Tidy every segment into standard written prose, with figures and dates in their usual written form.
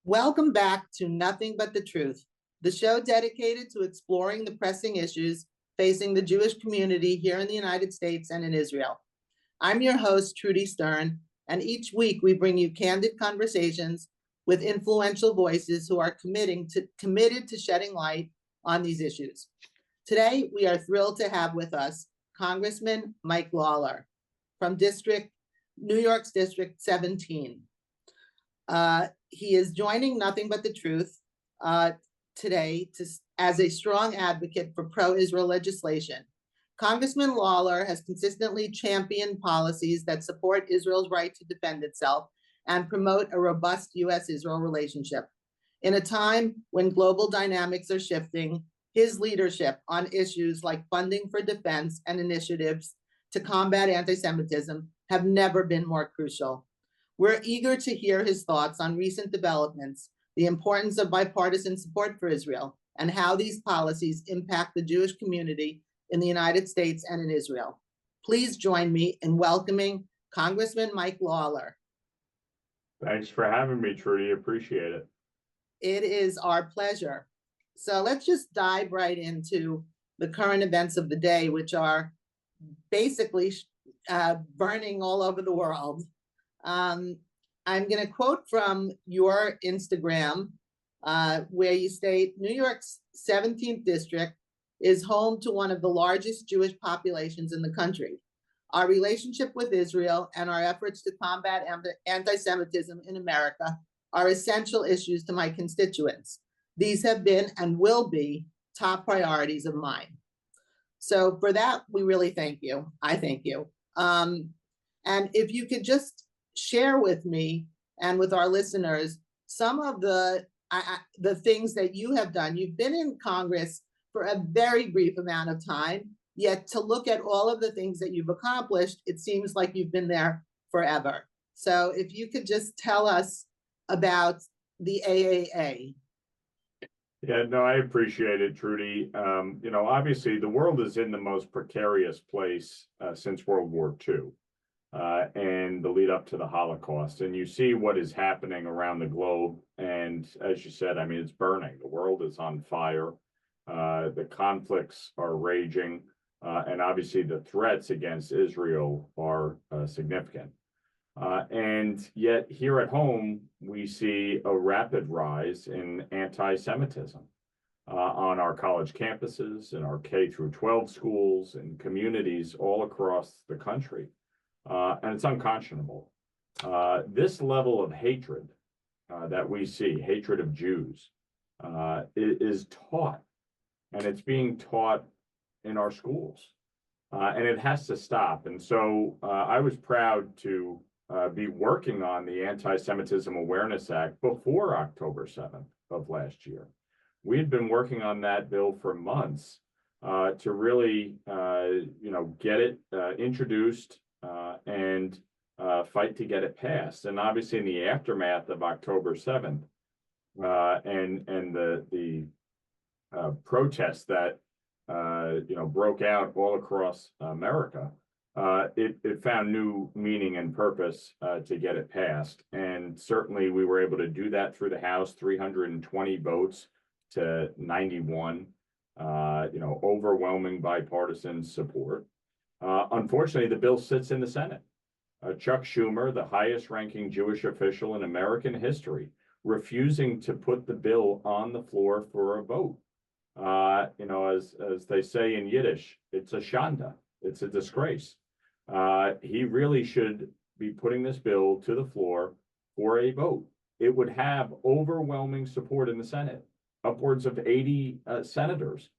Welcome back to Nothing But the Truth, the show dedicated to exploring the pressing issues facing the Jewish community here in the United States and in Israel. I'm your host, Trudy Stern, and each week we bring you candid conversations with influential voices who are committed to shedding light on these issues. Today, we are thrilled to have with us Congressman Mike Lawler from New York's District 17. He is joining Nothing But the Truth today as a strong advocate for pro-Israel legislation. Congressman Lawler has consistently championed policies that support Israel's right to defend itself and promote a robust U.S. Israel relationship. In a time when global dynamics are shifting, his leadership on issues like funding for defense and initiatives to combat anti-Semitism have never been more crucial. We're eager to hear his thoughts on recent developments, the importance of bipartisan support for Israel, and how these policies impact the Jewish community in the United States and in Israel. Please join me in welcoming Congressman Mike Lawler. Thanks for having me, Trudy. Appreciate it. It is our pleasure. So let's just dive right into the current events of the day, which are basically burning all over the world. I'm going to quote from your Instagram, where you state, New York's 17th district is home to one of the largest Jewish populations in the country. Our relationship with Israel and our efforts to combat anti-Semitism in America are essential issues to my constituents. These have been and will be top priorities of mine. So for that, we really thank you. I thank you. And if you could just share with me and with our listeners some of the things that you have done. You've been in Congress for a very brief amount of time, yet to look at all of the things that you've accomplished, it seems like you've been there forever. So if you could just tell us about the AAA. Yeah, no, I appreciate it, Trudy. Obviously the world is in the most precarious place since World War II. And the lead up to the Holocaust. And you see what is happening around the globe. And as you said, I mean, it's burning. The world is on fire. The conflicts are raging. And obviously the threats against Israel are significant. And yet here at home, we see a rapid rise in anti-Semitism on our college campuses, in our K through 12 schools, and communities all across the country. And it's unconscionable. This level of hatred that we see, hatred of Jews, is taught, and it's being taught in our schools, and it has to stop. And so I was proud to be working on the Antisemitism Awareness Act before October 7th of last year. We had been working on that bill for months to really, get it introduced and fight to get it passed. And obviously in the aftermath of October 7th and the protests that broke out all across America, it found new meaning and purpose to get it passed. And certainly we were able to do that through the House, 320 votes to 91, overwhelming bipartisan support. Unfortunately, the bill sits in the Senate. Chuck Schumer, the highest ranking Jewish official in American history, refusing to put the bill on the floor for a vote. As they say in Yiddish, it's a shanda, it's a disgrace. He really should be putting this bill to the floor for a vote. It would have overwhelming support in the Senate, upwards of 80 senators.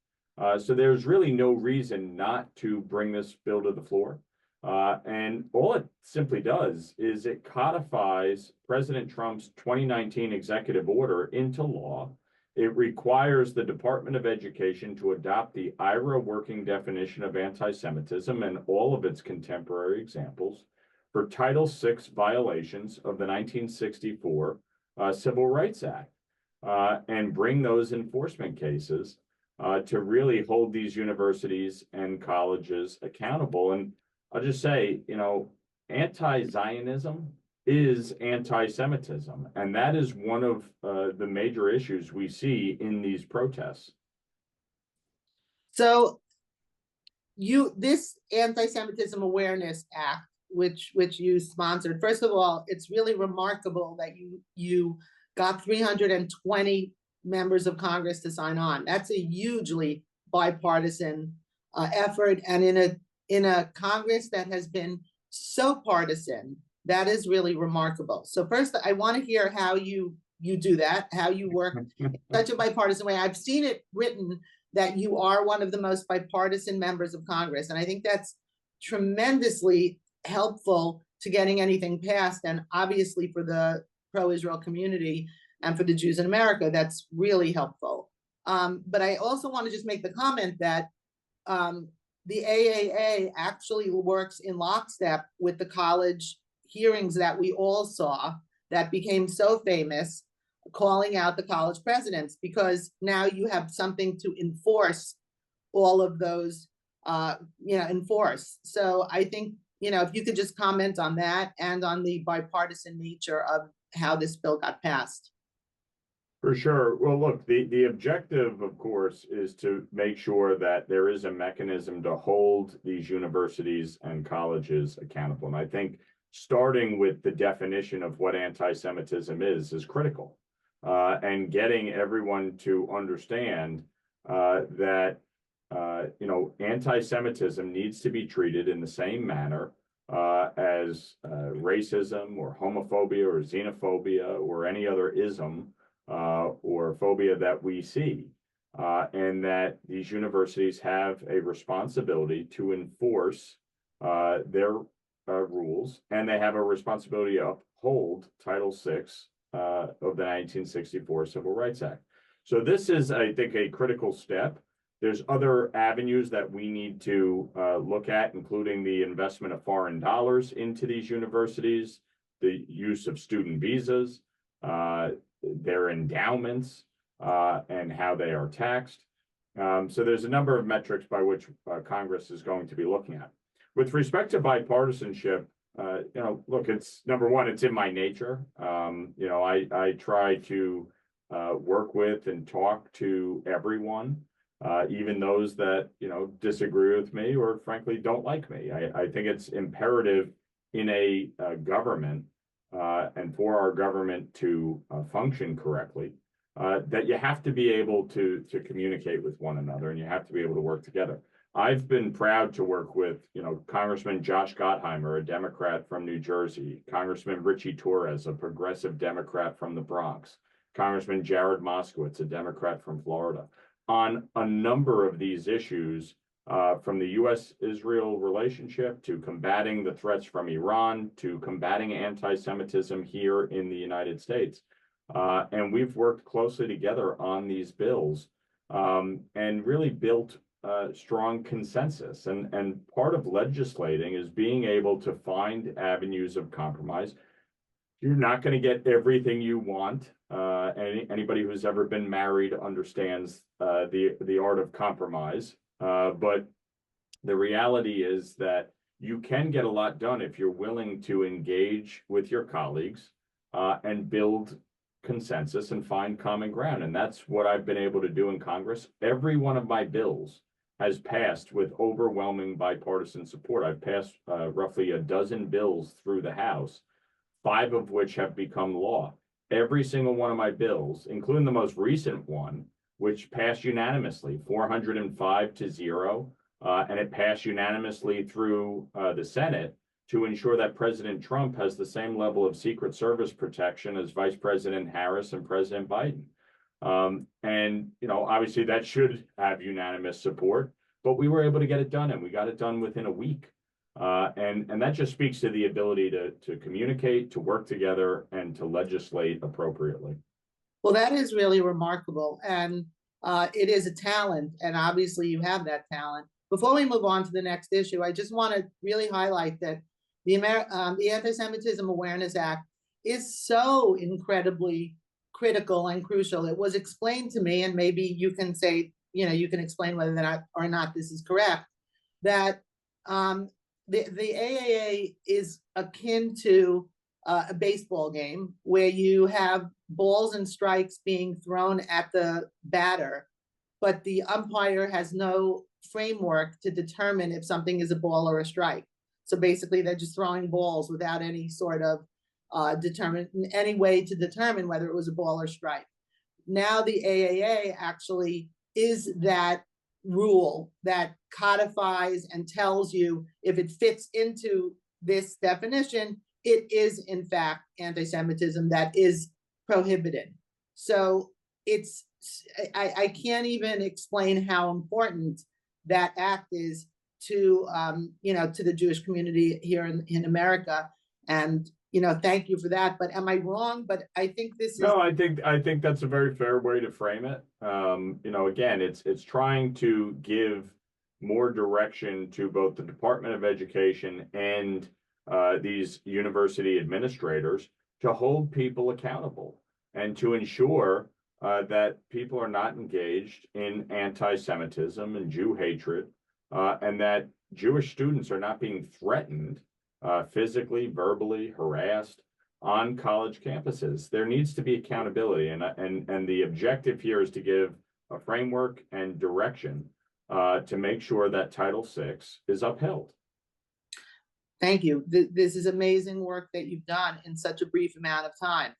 So there's really no reason not to bring this bill to the floor. And all it simply does is it codifies President Trump's 2019 executive order into law. It requires the Department of Education to adopt the IRA working definition of anti-Semitism and all of its contemporary examples for Title VI violations of the 1964 Civil Rights Act, and bring those enforcement cases to really hold these universities and colleges accountable. And I'll just say, anti-Zionism is anti-Semitism. And that is one of the major issues we see in these protests. So this Antisemitism Awareness Act, which you sponsored, first of all, it's really remarkable that you got 320 members of Congress to sign on. That's a hugely bipartisan effort, and in a Congress that has been so partisan, that is really remarkable. So first, I want to hear how you do that, how you work in such a bipartisan way. I've seen it written that you are one of the most bipartisan members of Congress, and I think that's tremendously helpful to getting anything passed, and obviously for the pro-Israel community and for the Jews in America, that's really helpful. But I also want to just make the comment that the AAA actually works in lockstep with the college hearings that we all saw that became so famous, calling out the college presidents, because now you have something to enforce all of those, enforce. So I think, if you could just comment on that and on the bipartisan nature of how this bill got passed. For sure. Well, look, the objective, of course, is to make sure that there is a mechanism to hold these universities and colleges accountable. And I think starting with the definition of what anti-Semitism is critical. And getting everyone to understand that anti-Semitism needs to be treated in the same manner as racism or homophobia or xenophobia or any other ism or phobia that we see, and that these universities have a responsibility to enforce their rules, and they have a responsibility to uphold Title VI of the 1964 Civil Rights Act. So this is, I think, a critical step. There's other avenues that we need to look at, including the investment of foreign dollars into these universities, the use of student visas, their endowments, and how they are taxed. So there's a number of metrics by which Congress is going to be looking at. With respect to bipartisanship, look, it's number one, it's in my nature. I try to work with and talk to everyone, even those that, disagree with me or frankly don't like me. I think it's imperative in a government and for our government to function correctly, that you have to be able to communicate with one another, and you have to be able to work together. I've been proud to work with, Congressman Josh Gottheimer, a Democrat from New Jersey, Congressman Richie Torres, a progressive Democrat from the Bronx, Congressman Jared Moskowitz, a Democrat from Florida, on a number of these issues, from the U.S. Israel relationship to combating the threats from Iran to combating anti-Semitism here in the United States. And we've worked closely together on these bills and really built strong consensus. And part of legislating is being able to find avenues of compromise. You're not going to get everything you want. Anybody who's ever been married understands the art of compromise. But the reality is that you can get a lot done if you're willing to engage with your colleagues and build consensus and find common ground. And that's what I've been able to do in Congress. Every one of my bills has passed with overwhelming bipartisan support. I've passed roughly a dozen bills through the House, 5 of which have become law. Every single one of my bills, including the most recent one, which passed unanimously, 405-0, and it passed unanimously through the Senate to ensure that President Trump has the same level of Secret Service protection as Vice President Harris and President Biden. And, obviously that should have unanimous support, but we were able to get it done, and we got it done within a week. And that just speaks to the ability to communicate, to work together, and to legislate appropriately. Well, that is really remarkable, and it is a talent, and obviously you have that talent. Before we move on to the next issue, I just want to really highlight that the Antisemitism Awareness Act is so incredibly critical and crucial. It was explained to me, and maybe you can say, you can explain whether that or not this is correct, that the AAA is akin to a baseball game where you have balls and strikes being thrown at the batter, but the umpire has no framework to determine if something is a ball or a strike. So basically, they're just throwing balls without any sort of any way to determine whether it was a ball or strike. Now the AAA actually is that rule that codifies and tells you if it fits into this definition, it is in fact anti-Semitism that is prohibited. So I can't even explain how important that act is to to the Jewish community here in America. And thank you for that. But am I wrong? But I think this is No, I think that's a very fair way to frame it. Again, it's trying to give more direction to both the Department of Education and these university administrators to hold people accountable and to ensure that people are not engaged in anti-Semitism and Jew hatred, and that Jewish students are not being threatened physically, verbally, harassed on college campuses. There needs to be accountability, and the objective here is to give a framework and direction to make sure that Title VI is upheld. Thank you. This is amazing work that you've done in such a brief amount of time.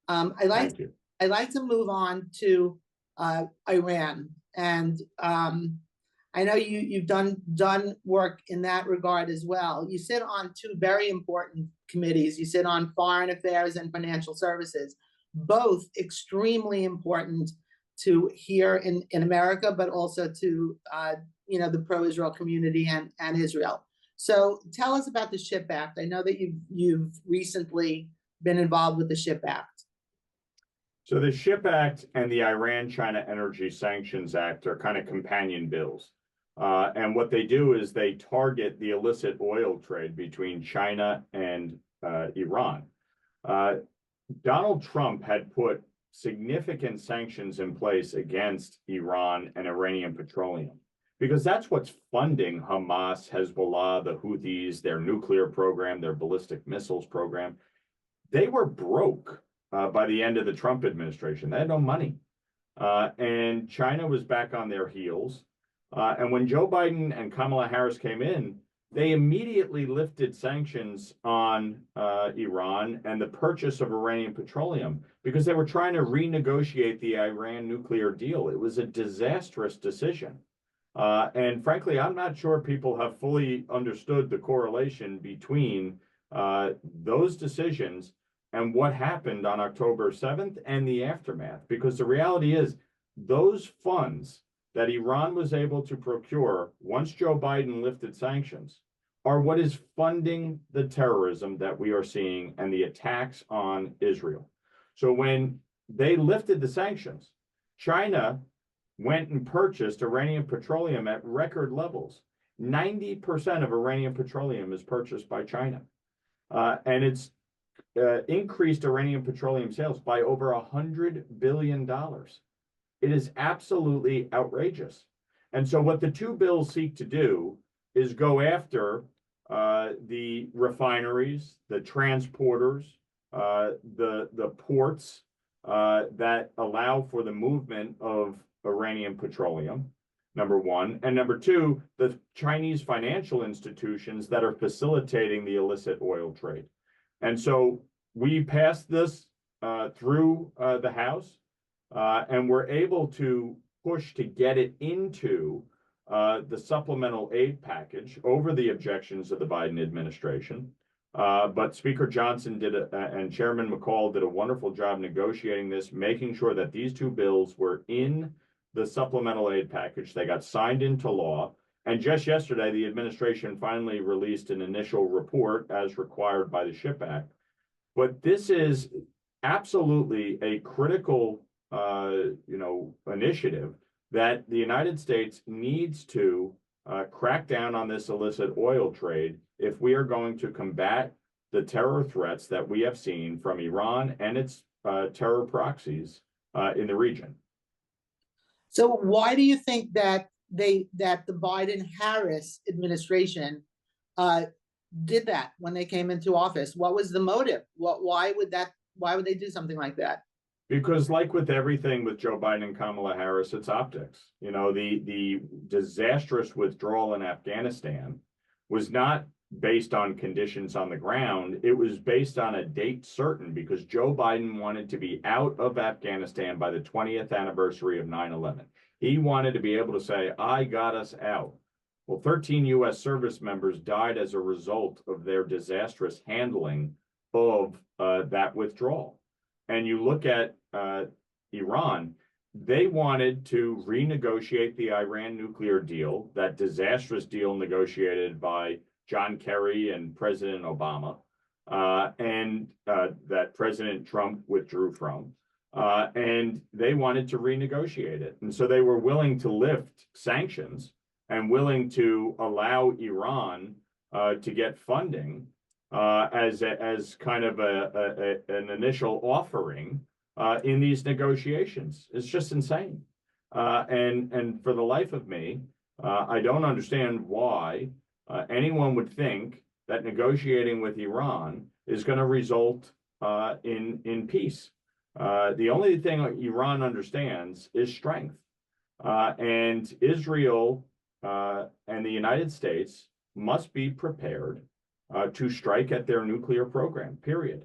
I'd like to move on to Iran, and I know you've done work in that regard as well. You sit on two very important committees. You sit on Foreign Affairs and Financial Services, both extremely important to here in America, but also to the pro-Israel community and Israel. So tell us about the SHIP Act. I know that you've recently been involved with the SHIP Act. So the SHIP Act and the Iran-China Energy Sanctions Act are kind of companion bills. And what they do is they target the illicit oil trade between China and Iran. Donald Trump had put significant sanctions in place against Iran and Iranian petroleum, because that's what's funding Hamas, Hezbollah, the Houthis, their nuclear program, their ballistic missiles program. They were broke by the end of the Trump administration. They had no money. And China was back on their heels. And when Joe Biden and Kamala Harris came in, they immediately lifted sanctions on Iran and the purchase of Iranian petroleum because they were trying to renegotiate the Iran nuclear deal. It was a disastrous decision. And frankly, I'm not sure people have fully understood the correlation between those decisions and what happened on October 7th and the aftermath, because the reality is those funds that Iran was able to procure once Joe Biden lifted sanctions are what is funding the terrorism that we are seeing and the attacks on Israel. So when they lifted the sanctions, China went and purchased Iranian petroleum at record levels. 90% of Iranian petroleum is purchased by China. And it's increased Iranian petroleum sales by over $100 billion. It is absolutely outrageous. And so what the two bills seek to do is go after the refineries, the transporters, the ports that allow for the movement of Iranian petroleum, number one. And number two, the Chinese financial institutions that are facilitating the illicit oil trade. And so we passed this through the House, and we're able to push to get it into the supplemental aid package over the objections of the Biden administration. But Speaker Johnson and Chairman McCall did a wonderful job negotiating this, making sure that these two bills were in the supplemental aid package. They got signed into law. And just yesterday, the administration finally released an initial report as required by the SHIP Act. But this is absolutely a critical initiative that the United States needs to crack down on this illicit oil trade if we are going to combat the terror threats that we have seen from Iran and its terror proxies in the region. So why do you think that the Biden-Harris administration did that when they came into office? What was the motive? Why would they do something like that? Because like with everything with Joe Biden and Kamala Harris, it's optics. You know, the disastrous withdrawal in Afghanistan was not based on conditions on the ground. It was based on a date certain because Joe Biden wanted to be out of Afghanistan by the 20th anniversary of 9/11. He wanted to be able to say, I got us out. Well, 13 U.S. service members died as a result of their disastrous handling of that withdrawal. And you look at Iran, they wanted to renegotiate the Iran nuclear deal, that disastrous deal negotiated by John Kerry and President Obama, and that President Trump withdrew from. And they wanted to renegotiate it. And so they were willing to lift sanctions and willing to allow Iran to get funding as kind of an initial offering in these negotiations. It's just insane. And for the life of me, I don't understand why anyone would think that negotiating with Iran is going to result in peace. The only thing Iran understands is strength. And Israel and the United States must be prepared to strike at their nuclear program, period.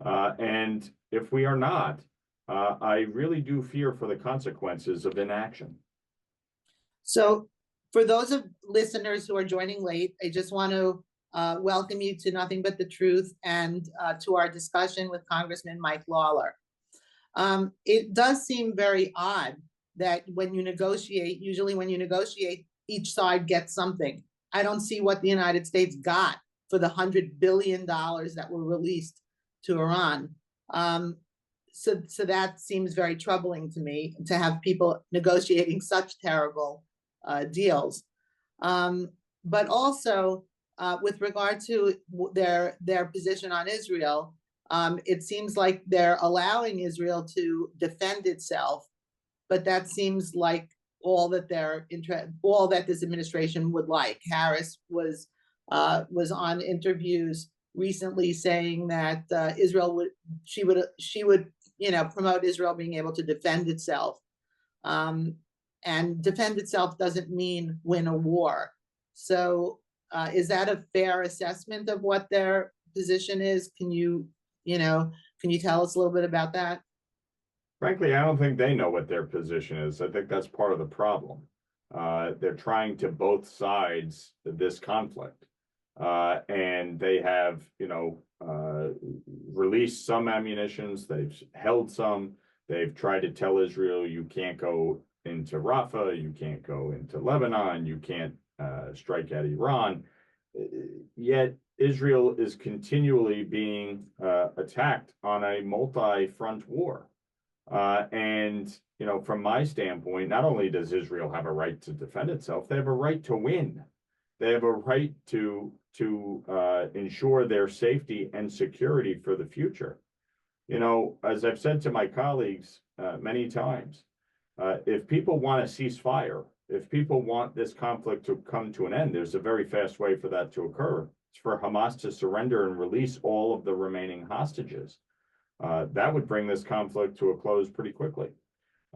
And if we are not, I really do fear for the consequences of inaction. So for those of listeners who are joining late, I just want to welcome you to Nothing But the Truth and to our discussion with Congressman Mike Lawler. It does seem very odd that when you negotiate, usually when you negotiate, each side gets something. I don't see what the United States got for the $100 billion that were released to Iran. So that seems very troubling to me, to have people negotiating such terrible deals. But also, with regard to their position on Israel, it seems like they're allowing Israel to defend itself, but that seems like all that this administration would like. Harris was on interviews recently saying that Israel would promote Israel being able to defend itself, and defend itself doesn't mean win a war. So is that a fair assessment of what their position is? Can you tell us a little bit about that? Frankly, I don't think they know what their position is. I think that's part of the problem. They're trying to both sides of this conflict. And they have, released some ammunitions. They've held some. They've tried to tell Israel, you can't go into Rafah, you can't go into Lebanon, you can't strike at Iran. Yet Israel is continually being attacked on a multi-front war. And from my standpoint, not only does Israel have a right to defend itself, they have a right to win. They have a right to ensure their safety and security for the future. As I've said to my colleagues many times, if people want a ceasefire, if people want this conflict to come to an end, there's a very fast way for that to occur. It's for Hamas to surrender and release all of the remaining hostages. That would bring this conflict to a close pretty quickly.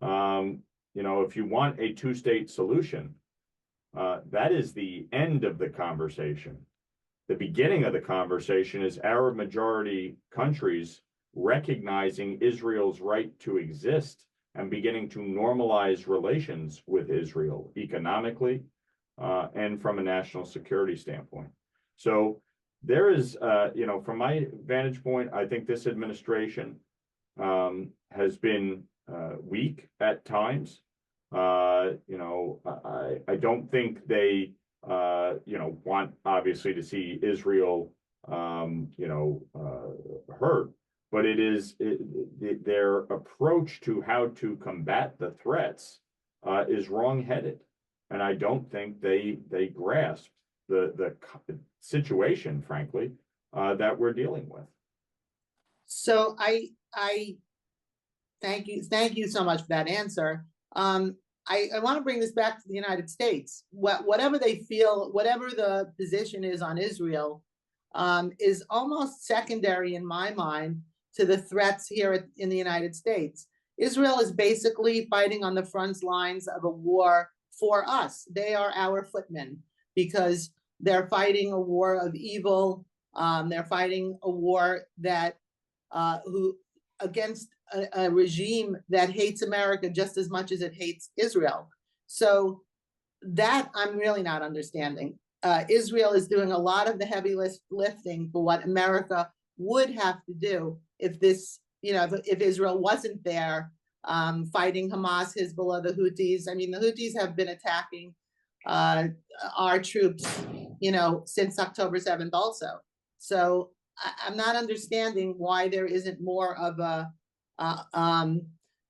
If you want a two-state solution, that is the end of the conversation. The beginning of the conversation is Arab majority countries recognizing Israel's right to exist and beginning to normalize relations with Israel economically and from a national security standpoint. So there is, from my vantage point, I think this administration has been weak at times. I don't think they, want obviously to see Israel, hurt, but it is their approach to how to combat the threats is wrongheaded, and I don't think they grasp the situation, frankly, that we're dealing with. So I thank you so much for that answer. I want to bring this back to the United States. Whatever they feel, whatever the position is on Israel, is almost secondary in my mind to the threats here in the United States. Israel is basically fighting on the front lines of a war for us. They are our footmen because they're fighting a war of evil. They're fighting a war that against a regime that hates America just as much as it hates Israel. So that I'm really not understanding. Israel is doing a lot of the heavy lifting for what America would have to do if this, if Israel wasn't there fighting Hamas, Hezbollah, the Houthis. I mean, the Houthis have been attacking our troops, since October 7th also. So I'm not understanding why there isn't more of a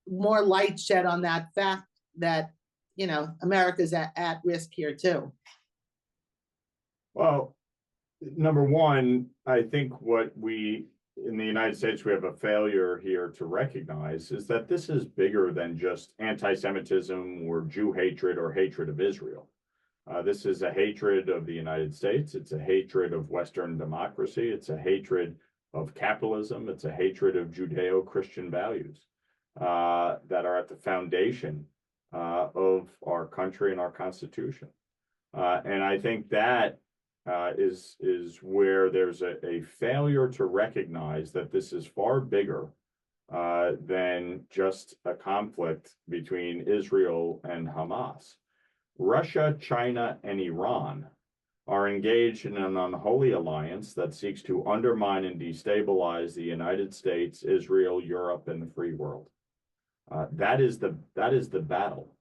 more light shed on that fact that America's at risk here too. Well, number one, I think what we in the United States, we have a failure here to recognize is that this is bigger than just anti-Semitism or Jew hatred or hatred of Israel. This is a hatred of the United States. It's a hatred of Western democracy. It's a hatred of capitalism. It's a hatred of Judeo-Christian values that are at the foundation of our country and our Constitution. And I think that is where there's a failure to recognize that this is far bigger than just a conflict between Israel and Hamas. Russia, China, and Iran are engaged in an unholy alliance that seeks to undermine and destabilize the United States, Israel, Europe, and the free world. That is the battle.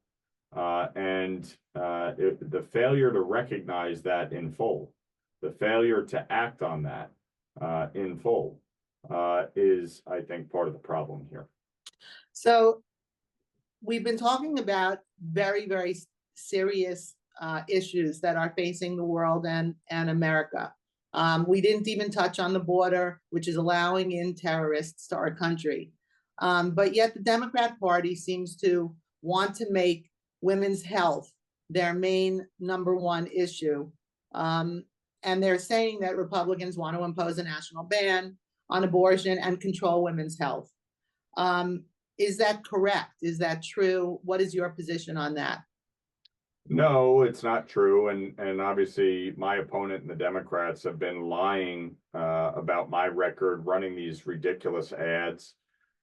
The failure to recognize that in full, the failure to act on that in full is, I think, part of the problem here. So we've been talking about very, very serious issues that are facing the world and America. We didn't even touch on the border, which is allowing in terrorists to our country. But yet the Democrat Party seems to want to make women's health their main number one issue. And they're saying that Republicans want to impose a national ban on abortion and control women's health. Is that correct? Is that true? What is your position on that? No, it's not true. And obviously my opponent and the Democrats have been lying about my record, running these ridiculous ads.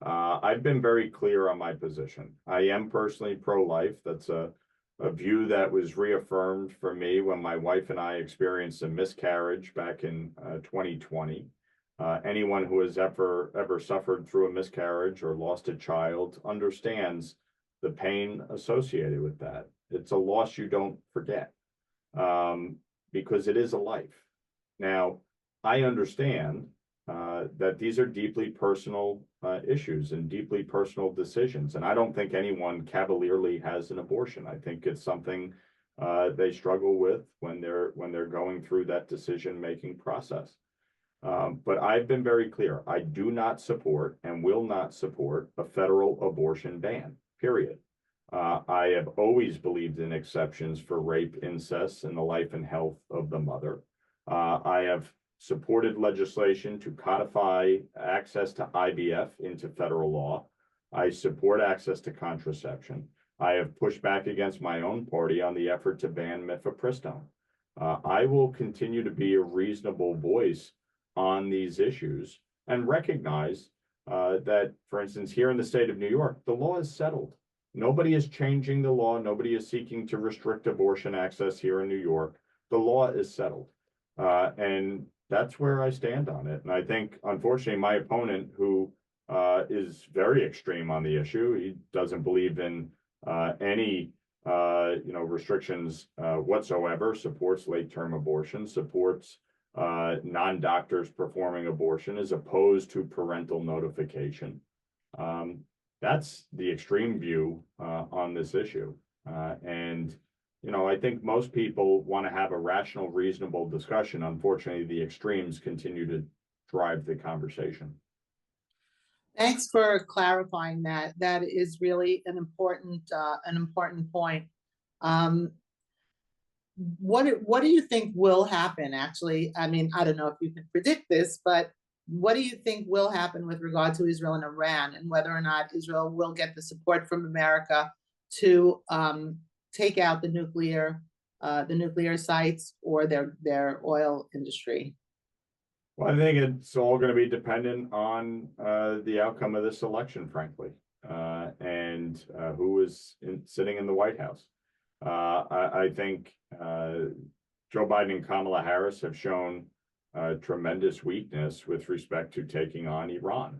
I've been very clear on my position. I am personally pro-life. That's a view that was reaffirmed for me when my wife and I experienced a miscarriage back in 2020. Anyone who has ever suffered through a miscarriage or lost a child understands the pain associated with that. It's a loss you don't forget because it is a life. Now, I understand that these are deeply personal issues and deeply personal decisions. And I don't think anyone cavalierly has an abortion. I think it's something they struggle with when they're going through that decision-making process. But I've been very clear. I do not support and will not support a federal abortion ban, period. I have always believed in exceptions for rape, incest, and the life and health of the mother. I have supported legislation to codify access to IVF into federal law. I support access to contraception. I have pushed back against my own party on the effort to ban mifepristone. I will continue to be a reasonable voice on these issues and recognize that, for instance, here in the state of New York, the law is settled. Nobody is changing the law. Nobody is seeking to restrict abortion access here in New York. The law is settled. And that's where I stand on it. And I think, unfortunately, my opponent, who is very extreme on the issue, he doesn't believe in any restrictions whatsoever, supports late-term abortion, supports non-doctors performing abortion, is opposed to parental notification. That's the extreme view on this issue. I think most people want to have a rational, reasonable discussion. Unfortunately, the extremes continue to drive the conversation. Thanks for clarifying that. That is really an important point. what do you think will happen? Actually, I mean, I don't know if you can predict this, but what do you think will happen with regard to Israel and Iran, and whether or not Israel will get the support from America to take out the nuclear sites or their oil industry? Well, I think it's all going to be dependent on the outcome of this election, frankly, and who is sitting in the White House. I think Joe Biden and Kamala Harris have shown tremendous weakness with respect to taking on Iran,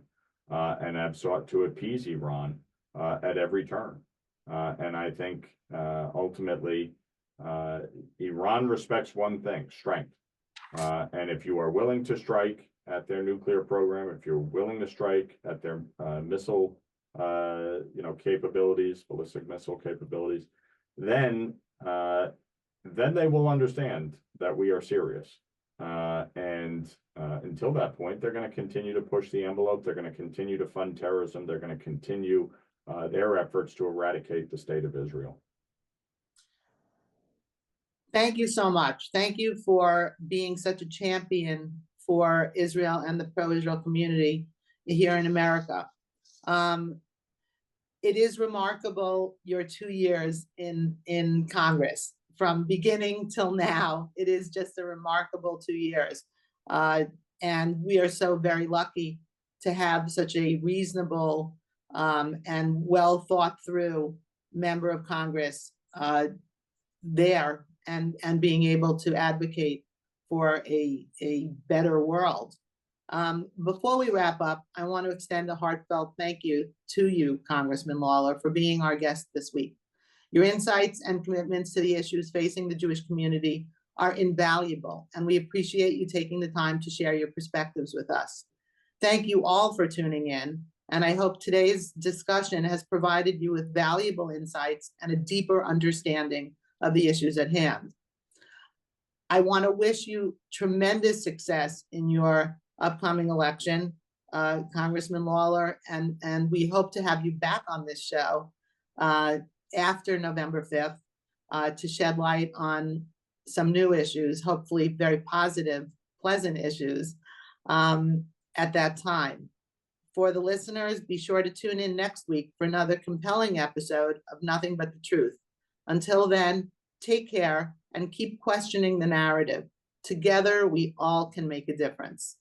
and have sought to appease Iran at every turn. And I think ultimately Iran respects one thing: strength. And if you are willing to strike at their nuclear program, if you're willing to strike at their missile, capabilities, ballistic missile capabilities, then they will understand that we are serious. And until that point, they're going to continue to push the envelope. They're going to continue to fund terrorism. They're going to continue their efforts to eradicate the state of Israel. Thank you so much. Thank you for being such a champion for Israel and the pro-Israel community here in America. It is remarkable, your 2 years in Congress. From beginning till now, it is just a remarkable 2 years. And we are so very lucky to have such a reasonable and well thought through member of Congress there, and being able to advocate for a better world. Before we wrap up, I want to extend a heartfelt thank you to you, Congressman Lawler, for being our guest this week. Your insights and commitments to the issues facing the Jewish community are invaluable, and we appreciate you taking the time to share your perspectives with us. Thank you all for tuning in, and I hope today's discussion has provided you with valuable insights and a deeper understanding of the issues at hand. I want to wish you tremendous success in your upcoming election, Congressman Lawler, and we hope to have you back on this show after November 5th to shed light on some new issues, hopefully very positive, pleasant issues at that time. For the listeners, be sure to tune in next week for another compelling episode of Nothing But the Truth. Until then, take care and keep questioning the narrative. Together, we all can make a difference.